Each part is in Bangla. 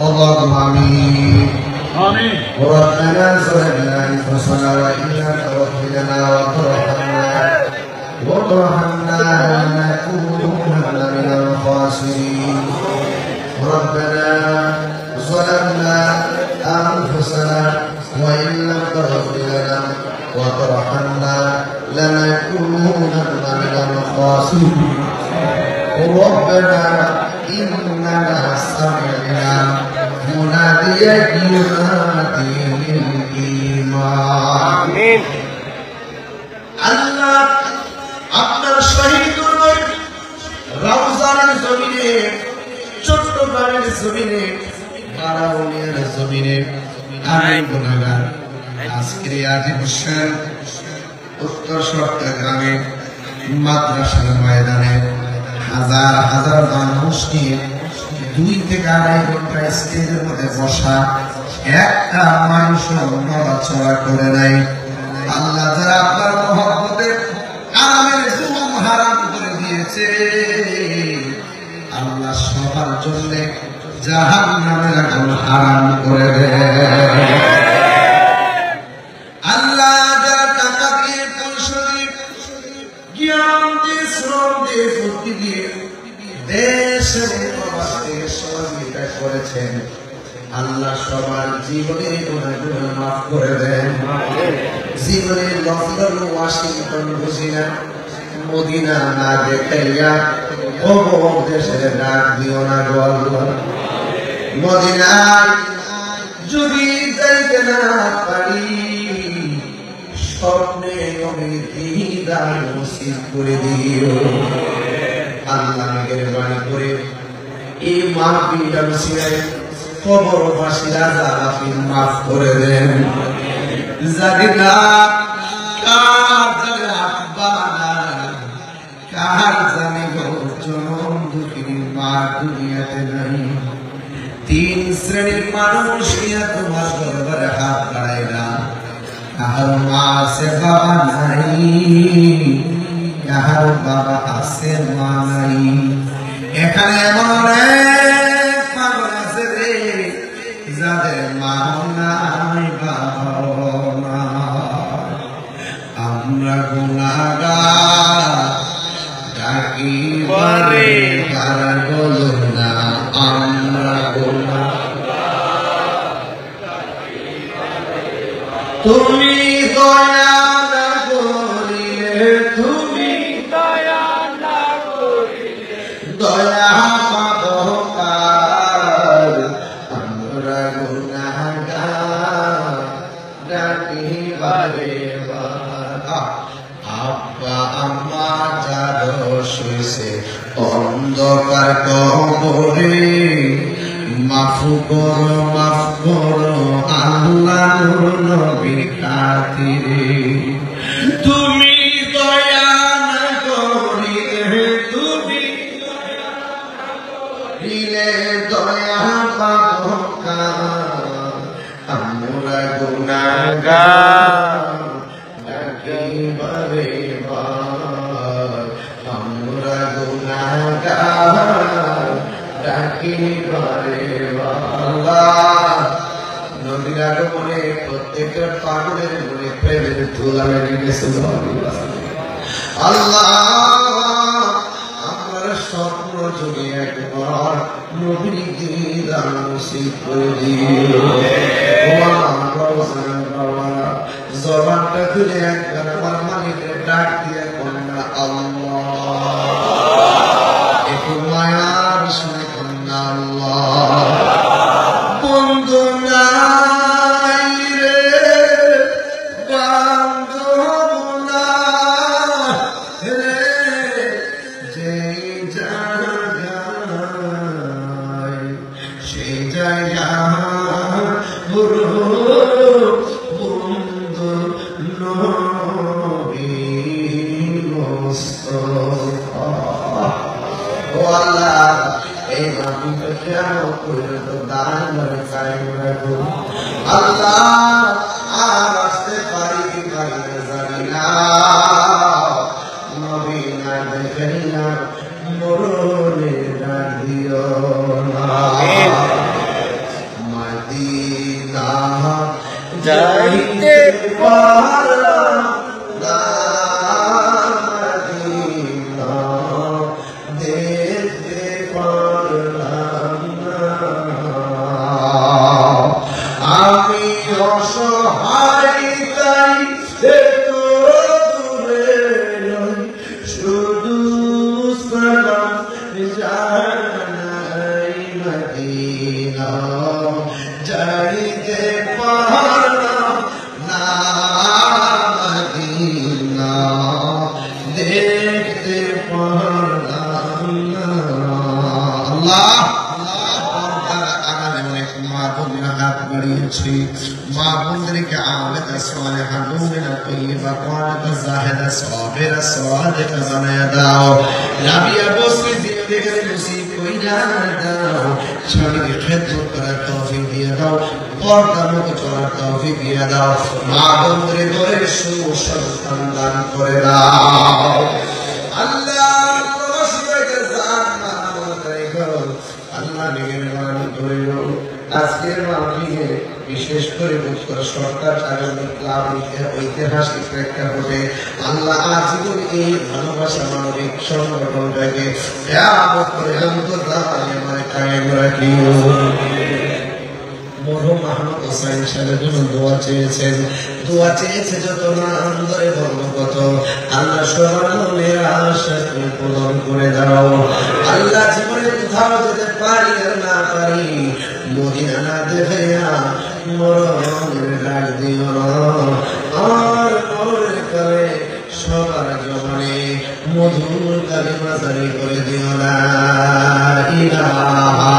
اللهم آمين. ربنا ظلمنا أنفسنا وإن لم تغفر لنا وترحمنا لنكونن من الخاسرين. ربنا ظلمنا أنفسنا وإن لم تغفر لنا وترحمنا لنكونن من الخاسرين. ربنا إننا سمعنا مناديا ينادي للإيمان. আল্লাহ আপনার শহীদ রওজানের জমিনে, চট্টগ্রামের জমিনে, বারাউনিয়ার জমিনে আমি গুনাহগার আজকের আজিমুসান উত্তর চট্টগ্রামে মাদ্রাসার ময়দানে হাজার হাজার মানুষকে 2 থেকে 2.5 ঘন্টা স্টেজের মধ্যে বসা, একটা মানুষ নড়াচড়া করে নাই। আল্লাহ যারা আপনার মহব্বতের আরামের জুলুম হারাম করে দিয়েছে, আল্লাহ সবার জন্য জাহান্নামের আগুন হারাম করে দেয়। আল্লাহ যারা টাকা দিয়ে, পয়সা দিয়ে, জ্ঞান দিয়ে, শ্রম দিয়ে, বুদ্ধি দিয়ে দেশের প্রবাসে সহযোগিতা করেছেন, আল্লাহ সবার জীবনে গুনাহগুলো মাফ করে দেন। জীবনে লন্ডন, ওয়াশিংটন বুঝি না, মদিনা না দেখাইয়া অবক দেশের ডাক দিও না গো আল্লাহ। মদিনায় যদি যাইতে না পারি, স্বপ্নে আমি দিদার নসিব করে দিও আল্লাহ। মেহেরবানি করে এই মাহফিলটা মিশিয়ে কবরবাসীরা যারা মাফ করে দেন। জানি না কার জানে আব্বা নাই, কার জানে জনম দুঃখী মা দুনিয়াতে নাই। 3 শ্রেণীর মানুষ নিয়ে তোমার দরবারে হাত বাড়ায় না। কার মা আছে বাবা নাই, কার বাবা আছে মা নাই। এখানে এমন অনেক পাগল আছে রে, যাদের মা নাই বাবা নাই। আমরা গুনাহগার, ডাকি বারে বার বলো না আমরা গুনাহগার। তুমি দয়া না করিলে, তুমি দয়া না করিলে দয়া পাবো কার। আমরা গুনাহগার, ডাকি বারে বার। আব্বা আম্মা যারা শুইছে অন্ধকার কবরে, মাফ করো আল্লাহ নবীর খাতিরে। তুমি দয়া না করিলে, তুমি দয়া না করিলে দয়া পাবো কার। আমরা গুনাহগার, ডাকি বারে বার। আমরা গুনাহগার, ডাকি বারে বার। নবীর আগমনে প্রত্যেকের পাগলের মনে প্রেমের ধুলা লেগে গেছে। আল্লাহ আমরা স্বপ্ন যোগে একবার নবীর দিদার নসিব করে দিও। জবানটা খুলে একবার আমার মালিকের ডাক দিয়ে কন্যা আল্লাহ, একটু মায়ার শুনে কন্যা আল্লাহ। বন্ধু নাই রে, বান্ধব নাই রে, যেই জায়গায় সেই জায়গা বন্ধু নবী মুস্তাফা। ও আল্লাহ, এই মাহফিলকে কিয়ামত পর্যন্ত দায়মে কায়েম রাখো আল্লাহ। আর আসতে পারি কি পারি না জানি না, নবী না দেখাইয়া মরণে ডাক দিও না। যাইতে পারলাম না মদিনা, দেখতে পারলাম না। আমি অসহায় তাই এতো দূরে নই, শুধু সালাম জানাই মদিনা, যাইতে পারলাম না মদিনা, দেখতে পারলাম না। আল্লাহ মা বোনেরা হাত বাড়িয়েছি, মা বোনদেরকে আবেদা সালেহা মুমিনা তাইয়্যিবা কানিতা জাহিদা সাবিরা সাদিকা বানায়া দাও। রাবিয়া বসরি জিন্দেগি নসিব কইরা দাও, স্বামীকে খেদমত করার তৌফিক দিয়ে দাও, পর্দার মতো চলার তৌফিক দিয়ে দাও, মা বোনদের ঘরে সুসন্তান দান করে দাও। আল্লাহ প্রবাসী ভাইদের জান্নাত মনে করো, আল্লাহ নির্মাণ করিও। আজকের মাহফিলে বিশেষ করে উত্তর সরকার আগামী ক্লাব ঐতিহাসিক প্রেক্ষাপটে আল্লাহ আজীবন এই ভালোবাসা মানবিক সংগঠনটাকে কিয়ামত পর্যন্ত দায়মায় কায়েম রাখিও। মরহুম আহমদ হোসেন সাহেবের জন্য দোয়া চেয়েছেন, দোয়া চেয়েছে যত না অন্তরে বলবো কত। আল্লাহ সবার মনের আশা তুমি পূরণ করে দাও। আল্লাহ জীবনে কোথাও যেতে পারি আর না পারি, মদিনা না দেখাইয়া মরণের ডাক দিও না। আর মরণের কালে সবার জবানে মধুর কালিমা জারি করে দিও না। ইলাহা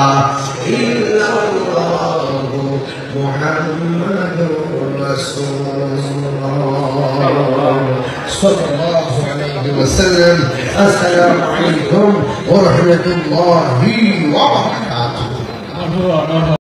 ইল্লাল্লাহু মুহাম্মাদুর রাসূলুল্লাহ সাল্লাল্লাহু আলাইহি ওয়াসাল্লাম। আসসালামু আলাইকুম ওয়া রাহমাতুল্লাহি ওয়া বারাকাতুহু।